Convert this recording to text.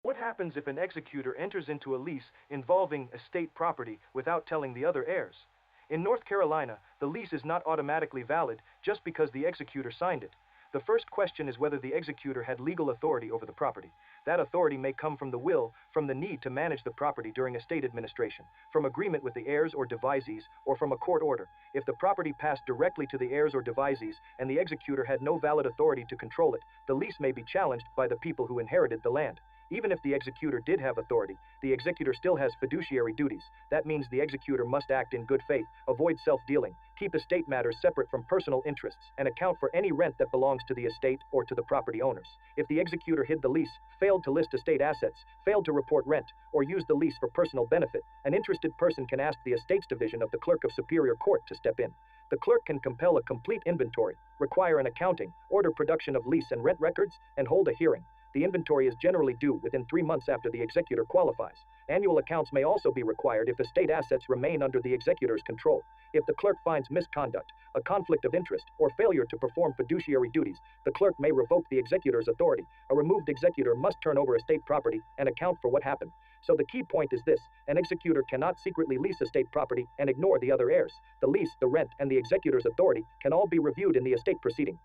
What happens if an executor enters into a lease involving estate property without telling the other heirs? In North Carolina, the lease is not automatically valid just because the executor signed it. The first question is whether the executor had legal authority over the property. That authority may come from the will, from the need to manage the property during estate administration, from agreement with the heirs or devisees, or from a court order. If the property passed directly to the heirs or devisees and the executor had no valid authority to control it, the lease may be challenged by the people who inherited the land. Even if the executor did have authority, the executor still has fiduciary duties. That means the executor must act in good faith, avoid self-dealing, keep estate matters separate from personal interests, and account for any rent that belongs to the estate or to the property owners. If the executor hid the lease, failed to list estate assets, failed to report rent, or used the lease for personal benefit, an interested person can ask the Estates Division of the Clerk of Superior Court to step in. The clerk can compel a complete inventory, require an accounting, order production of lease and rent records, and hold a hearing. The inventory is generally due within 3 months after the executor qualifies. Annual accounts may also be required if estate assets remain under the executor's control. If the clerk finds misconduct, a conflict of interest, or failure to perform fiduciary duties, the clerk may revoke the executor's authority. A removed executor must turn over estate property and account for what happened. So the key point is this: an executor cannot secretly lease estate property and ignore the other heirs. The lease, the rent, and the executor's authority can all be reviewed in the estate proceeding.